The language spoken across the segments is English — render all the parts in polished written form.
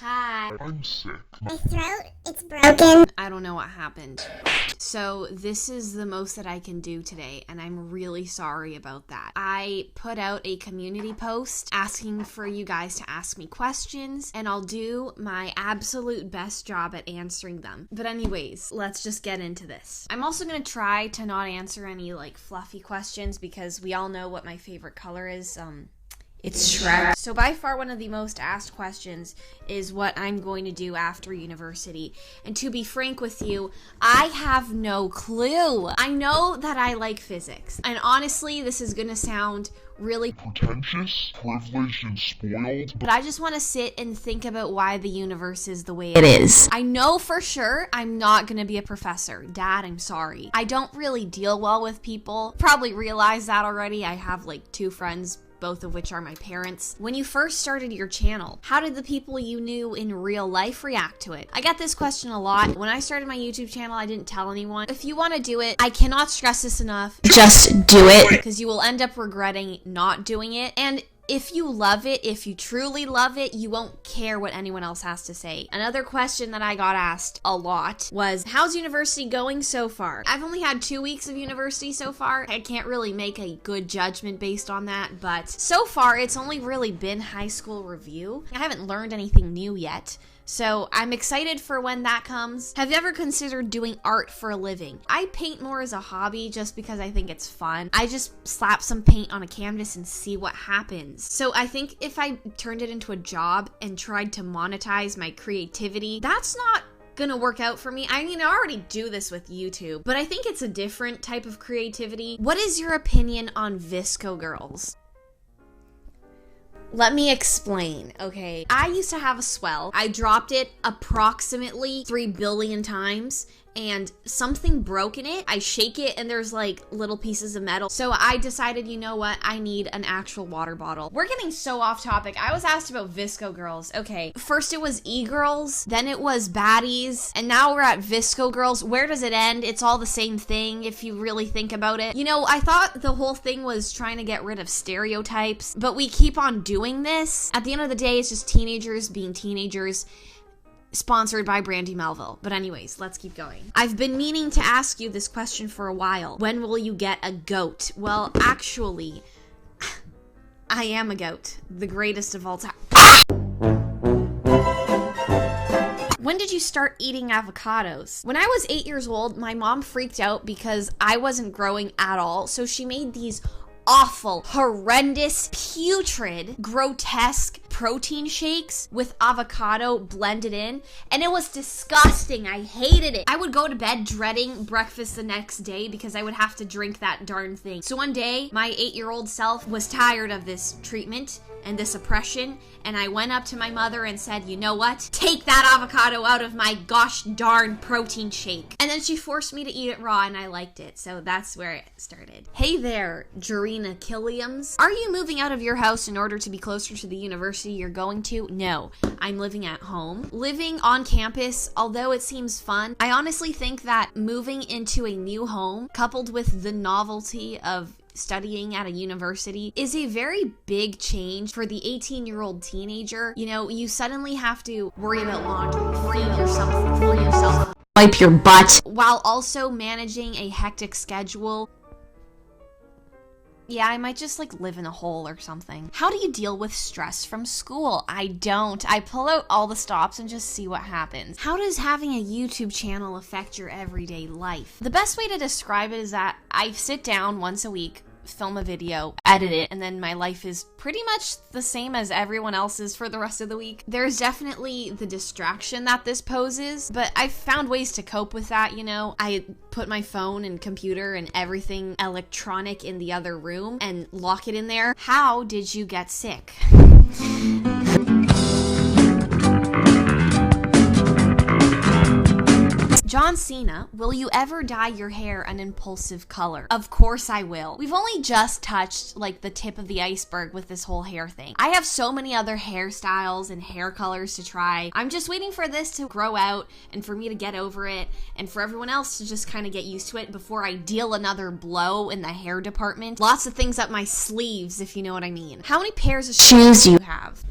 Hi. I'm sick. My throat, it's broken. I don't know what happened. So this is the most that I can do today, and I'm really sorry about that. I put out a community post asking for you guys to ask me questions, and I'll do my absolute best job at answering them. But anyways, let's just get into this. I'm also going to try to not answer any fluffy questions because we all know what my favorite color is. It's Shrek. So by far one of the most asked questions is what I'm going to do after university. And to be frank with you, I have no clue. I know that I like physics. And honestly, this is going to sound really Pretentious, privileged, and spoiled. but I just want to sit and think about why the universe is the way it is. I know for sure I'm not going to be a professor. Dad, I'm sorry. I don't really deal well with people. Probably realized that already. I have 2 friends, both of which are my parents. When you first started your channel, how did the people you knew in real life react to it? I get this question a lot. When I started my YouTube channel, I didn't tell anyone. If you want to do it, I cannot stress this enough. Just do it, because you will end up regretting not doing it. And if you love it, if you truly love it, you won't care what anyone else has to say. Another question that I got asked a lot was, how's university going so far? I've only had 2 weeks of university so far. I can't really make a good judgment based on that, but so far it's only really been high school review. I haven't learned anything new yet. So I'm excited for when that comes. Have you ever considered doing art for a living? I paint more as a hobby just because I think it's fun. I just slap some paint on a canvas and see what happens. So I think if I turned it into a job and tried to monetize my creativity, that's not gonna work out for me. I mean, I already do this with YouTube, but I think it's a different type of creativity. What is your opinion on Visco girls? Let me explain, okay? I used to have a swell. I dropped it approximately 3 billion times, and something broke in it. I shake it and there's little pieces of metal. So I decided, you know what? I need an actual water bottle. We're getting so off topic. I was asked about Visco girls. Okay, first it was e-girls, then it was baddies, and now we're at Visco girls. Where does it end? It's all the same thing if you really think about it. You know, I thought the whole thing was trying to get rid of stereotypes, but we keep on doing this. At the end of the day, it's just teenagers being teenagers. Sponsored by Brandy Melville. But anyways, let's keep going. I've been meaning to ask you this question for a while. When will you get a goat? Well, actually, I am a goat. The greatest of all time. When did you start eating avocados? When I was 8 years old, my mom freaked out because I wasn't growing at all. So she made these awful, horrendous, putrid, grotesque protein shakes with avocado blended in, and it was disgusting. I hated it. I would go to bed dreading breakfast the next day because I would have to drink that darn thing. So one day, my 8-year-old self was tired of this treatment and this oppression, and I went up to my mother and said, you know what? Take that avocado out of my gosh darn protein shake. And then she forced me to eat it raw, and I liked it. So that's where it started. Hey there, Joanna Killiams. Are you moving out of your house in order to be closer to the university you're going to? No, I'm living at home. Living on campus, although it seems fun, I honestly think that moving into a new home, coupled with the novelty of studying at a university, is a very big change for the 18-year-old teenager. You know, you suddenly have to worry about laundry, feed yourself, wipe your butt, while also managing a hectic schedule. Yeah, I might just live in a hole or something. How do you deal with stress from school? I don't. I pull out all the stops and just see what happens. How does having a YouTube channel affect your everyday life? The best way to describe it is that I sit down once a week, film a video, edit it, and then my life is pretty much the same as everyone else's for the rest of the week. There's definitely the distraction that this poses, but I've found ways to cope with that, you know. I put my phone and computer and everything electronic in the other room and lock it in there. How did you get sick? John Cena, will you ever dye your hair an impulsive color? Of course I will. We've only just touched the tip of the iceberg with this whole hair thing. I have so many other hairstyles and hair colors to try. I'm just waiting for this to grow out and for me to get over it and for everyone else to just kind of get used to it before I deal another blow in the hair department. Lots of things up my sleeves, if you know what I mean. How many pairs of shoes do you have?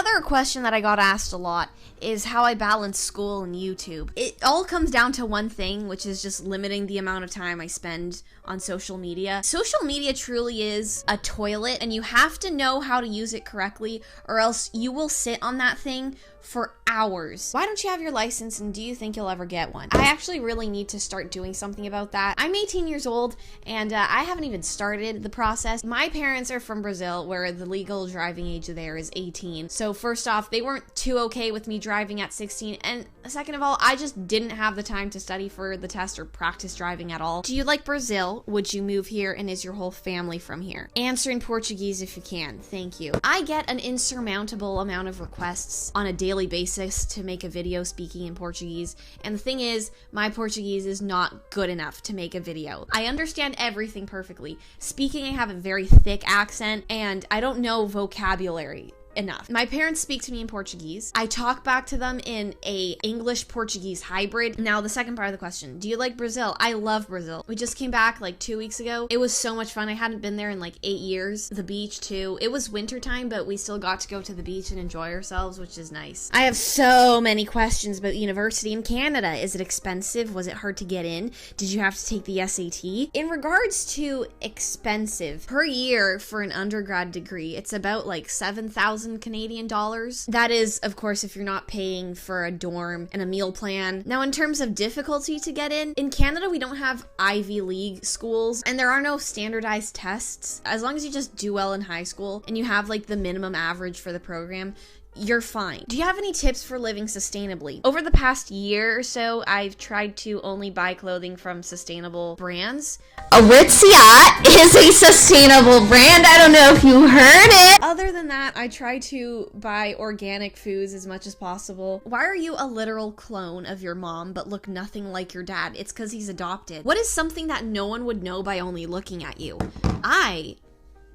Another question that I got asked a lot is how I balance school and YouTube. It all comes down to one thing, which is just limiting the amount of time I spend on social media. Social media truly is a toilet, and you have to know how to use it correctly, or else you will sit on that thing for hours. Why don't you have your license, and do you think you'll ever get one? I actually really need to start doing something about that. I'm 18 years old, and I haven't even started the process. My parents are from Brazil, where the legal driving age there is 18. So first off, they weren't too okay with me driving at 16, and second of all, I just didn't have the time to study for the test or practice driving at all. Do you like Brazil? Would you move here, and is your whole family from here? Answer in Portuguese if you can. Thank you. I get an insurmountable amount of requests on a daily basis to make a video speaking in Portuguese, and the thing is, my Portuguese is not good enough to make a video. I understand everything perfectly. Speaking, I have a very thick accent, and I don't know vocabulary enough. My parents speak to me in Portuguese. I talk back to them in a English-Portuguese hybrid. Now, the second part of the question, do you like Brazil? I love Brazil. We just came back like 2 weeks ago. It was so much fun. I hadn't been there in like 8 years. The beach too. It was winter time, but we still got to go to the beach and enjoy ourselves, which is nice. I have so many questions about university in Canada. Is it expensive? Was it hard to get in? Did you have to take the SAT? In regards to expensive, per year for an undergrad degree, it's about like 7,000 Canadian dollars. That is, of course, if you're not paying for a dorm and a meal plan. Now, in terms of difficulty to get in Canada, we don't have Ivy League schools, and there are no standardized tests. As long as you just do well in high school and you have like the minimum average for the program, you're fine. Do you have any tips for living sustainably? Over the past year or so, I've tried to only buy clothing from sustainable brands. Aritzia is a sustainable brand. I don't know if you heard it. Other than that, I try to buy organic foods as much as possible. Why are you a literal clone of your mom but look nothing like your dad? It's because he's adopted. What is something that no one would know by only looking at you? I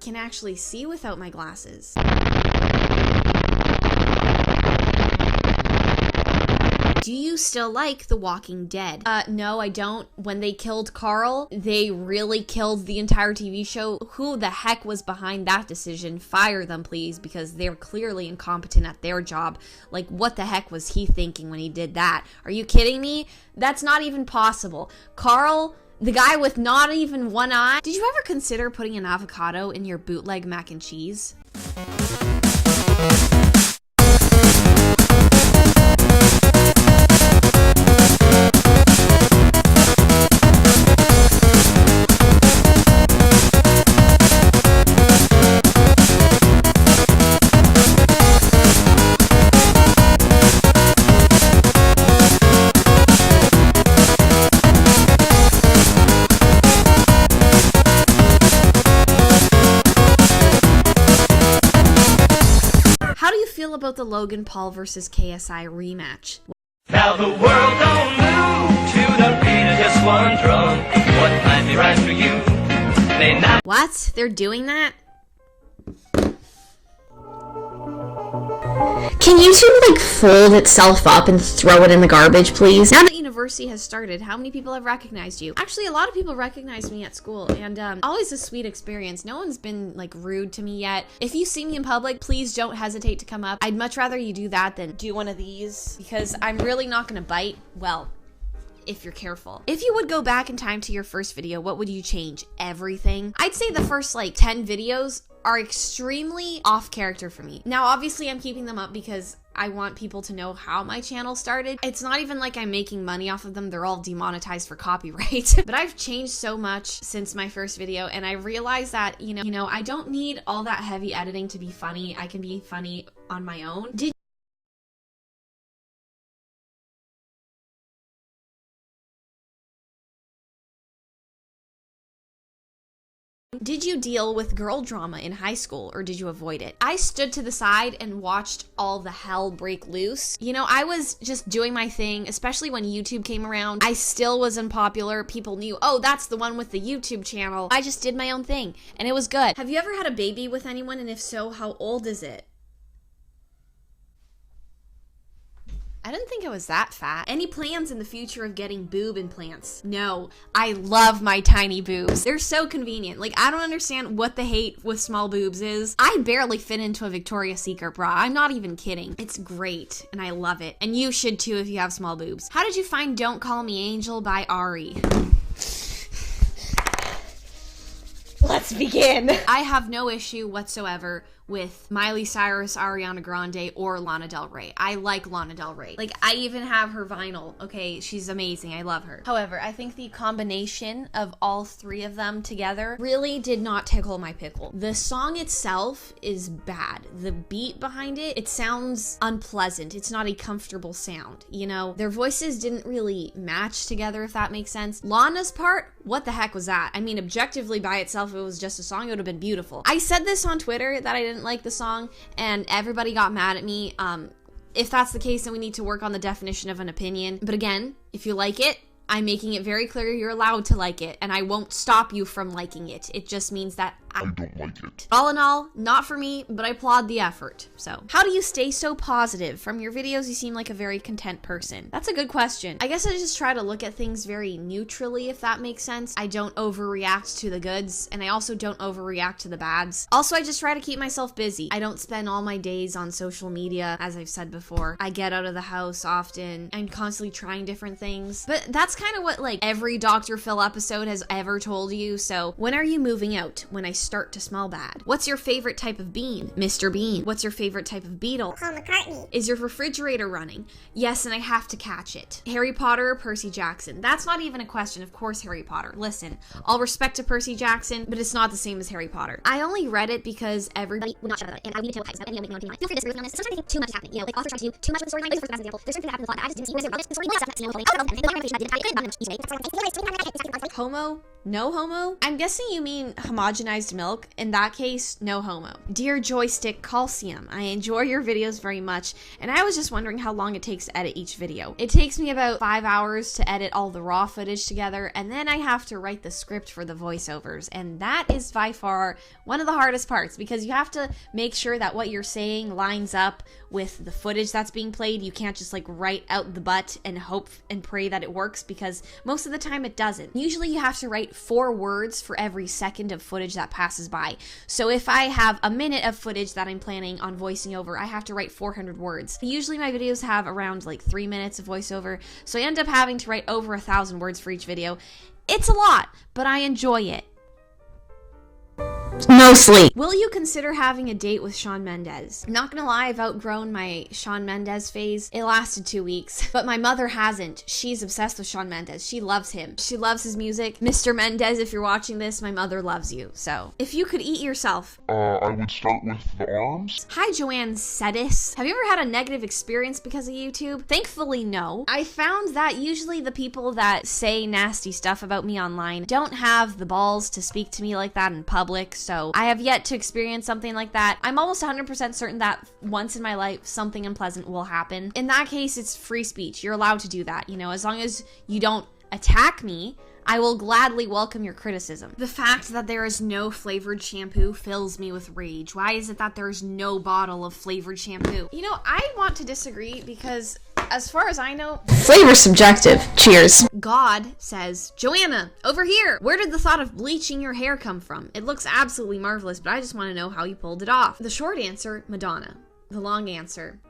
can actually see without my glasses. Do you still like The Walking Dead? No, I don't. When they killed Carl, they really killed the entire TV show. Who the heck was behind that decision? Fire them, please, because they're clearly incompetent at their job. Like, what the heck was he thinking when he did that? Are you kidding me? That's not even possible. Carl, the guy with not even one eye. Did you ever consider putting an avocado in your bootleg mac and cheese? About the Logan Paul versus KSI rematch. Now the world don't move to the beat of just one drum. What might be right for you may not. What? They're doing that? Can YouTube like fold itself up and throw it in the garbage, please? Now that university has started, how many people have recognized you? Actually, a lot of people recognized me at school, and always a sweet experience. No one's been like rude to me yet. If you see me in public, please don't hesitate to come up. I'd much rather you do that than do one of these, because I'm really not gonna bite. Well, if you're careful. If you would go back in time to your first video, what would you change? Everything. I'd say the first like 10 videos are extremely off character for me. Now, obviously I'm keeping them up because I want people to know how my channel started. It's not even like I'm making money off of them. They're all demonetized for copyright. But I've changed so much since my first video, and I realized that, you know, I don't need all that heavy editing to be funny. I can be funny on my own. Did you deal with girl drama in high school, or did you avoid it? I stood to the side and watched all the hell break loose. You know, I was just doing my thing, especially when YouTube came around. I still was unpopular. People knew, oh, that's the one with the YouTube channel. I just did my own thing, and it was good. Have you ever had a baby with anyone, and if so, how old is it? I didn't think I was that fat. Any plans in the future of getting boob implants? No. I love my tiny boobs. They're so convenient. Like, I don't understand what the hate with small boobs is. I barely fit into a Victoria's Secret bra. I'm not even kidding. It's great, and I love it. And you should too if you have small boobs. How did you find Don't Call Me Angel by Ari? Let's begin. I have no issue whatsoever with Miley Cyrus, Ariana Grande, or Lana Del Rey. I like Lana Del Rey. Like, I even have her vinyl, okay? She's amazing. I love her. However, I think the combination of all three of them together really did not tickle my pickle. The song itself is bad. The beat behind it, it sounds unpleasant. It's not a comfortable sound, you know? Their voices didn't really match together, if that makes sense. Lana's part, what the heck was that? I mean, objectively by itself, if it was just a song, it would have been beautiful. I said this on Twitter that I didn't like the song, and everybody got mad at me. If that's the case, then we need to work on the definition of an opinion. But again, if you like it, I'm making it very clear you're allowed to like it, and I won't stop you from liking it. It just means that I don't like it. All in all, not for me, but I applaud the effort. So, how do you stay so positive? From your videos, you seem like a very content person. That's a good question. I guess I just try to look at things very neutrally, if that makes sense. I don't overreact to the goods, and I also don't overreact to the bads. Also, I just try to keep myself busy. I don't spend all my days on social media, as I've said before. I get out of the house often. I'm constantly trying different things. But that's kind of what, like, every Dr. Phil episode has ever told you. So, when are you moving out? When I start to smell bad. What's your favorite type of bean? Mr. Bean. What's your favorite type of beetle? Paul McCartney. Is your refrigerator running? Yes, and I have to catch it. Harry Potter or Percy Jackson? That's not even a question. Of course, Harry Potter. Listen, all respect to Percy Jackson, but it's not the same as Harry Potter. I only read it because everybody Would not shut about it, and I would need to know facts about it, and making my opinion on it. Feel free to disagree with me on this. Sometimes I think too much is happening. You know, like authors try to do too much with the storyline. For example, there's certain things that happen in the plot that I just didn't see. Whereas the story, stuff that's, you know, Homo? No homo? I'm guessing you mean homogenized milk. In that case, no homo. Dear Joystick Calcium, I enjoy your videos very much, and I was just wondering how long it takes to edit each video. It takes me about 5 hours to edit all the raw footage together, and then I have to write the script for the voiceovers, and that is by far one of the hardest parts, because you have to make sure that what you're saying lines up with the footage that's being played. You can't just like write out the butt and hope and pray that it works, because most of the time it doesn't. Usually you have to write 4 words for every second of footage that passes by. So if I have a minute of footage that I'm planning on voicing over, I have to write 400 words. Usually my videos have around like 3 minutes of voiceover, so I end up having to write over 1,000 words for each video. It's a lot, but I enjoy it. No sleep. Will you consider having a date with Shawn Mendes? I'm not gonna lie, I've outgrown my Shawn Mendes phase. It lasted 2 weeks, but my mother hasn't. She's obsessed with Shawn Mendes. She loves him. She loves his music. Mr. Mendes, if you're watching this, my mother loves you. So, if you could eat yourself. I would start with the arms. Hi, Joanna Ceddia. Have you ever had a negative experience because of YouTube? Thankfully, no. I found that usually the people that say nasty stuff about me online don't have the balls to speak to me like that in public. So I have yet to experience something like that. I'm almost 100% certain that once in my life, something unpleasant will happen. In that case, it's free speech. You're allowed to do that. You know, as long as you don't attack me, I will gladly welcome your criticism. The fact that there is no flavored shampoo fills me with rage. Why is it that there is no bottle of flavored shampoo? You know, I want to disagree because as far as I know, Flavor subjective. Cheers. God says, Joanna, over here. Where did the thought of bleaching your hair come from? It looks absolutely marvelous, but I just want to know how you pulled it off. The short answer, Madonna. The long answer,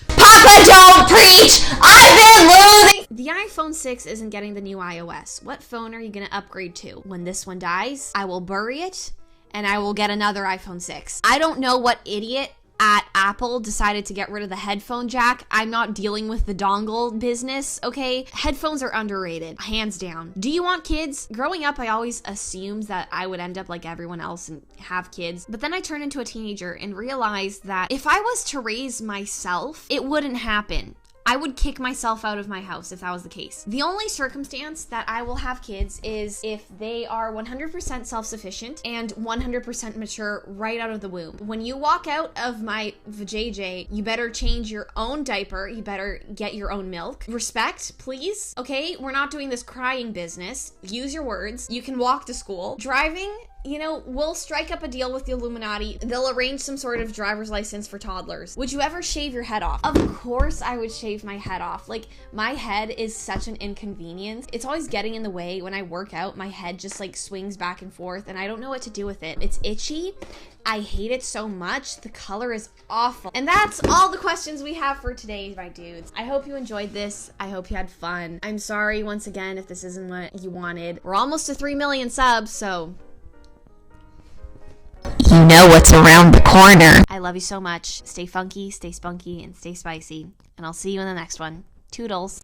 Papa, don't preach! I've been losing! the iPhone 6 isn't getting the new iOS. What phone are you gonna upgrade to? When this one dies, I will bury it, and I will get another iPhone 6. I don't know what idiot at Apple decided to get rid of the headphone jack. I'm not dealing with the dongle business, okay? Headphones are underrated, hands down. Do you want kids? Growing up, I always assumed that I would end up like everyone else and have kids. But then I turned into a teenager and realized that if I was to raise myself, it wouldn't happen. I would kick myself out of my house if that was the case. The only circumstance that I will have kids is if they are 100% self-sufficient and 100% mature right out of the womb. When you walk out of my vajayjay, you better change your own diaper. You better get your own milk. Respect, please. Okay, we're not doing this crying business. Use your words. You can walk to school. Driving, you know, we'll strike up a deal with the Illuminati. They'll arrange some sort of driver's license for toddlers. Would you ever shave your head off? Of course I would shave my head off. Like, my head is such an inconvenience. It's always getting in the way. When I work out, my head just like swings back and forth and I don't know what to do with it. It's itchy. I hate it so much. The color is awful. And that's all the questions we have for today, my dudes. I hope you enjoyed this. I hope you had fun. I'm sorry once again if this isn't what you wanted. We're almost to 3 million subs, so You know what's around the corner. I love you so much. Stay funky, stay spunky, and stay spicy. And I'll see you in the next one. Toodles.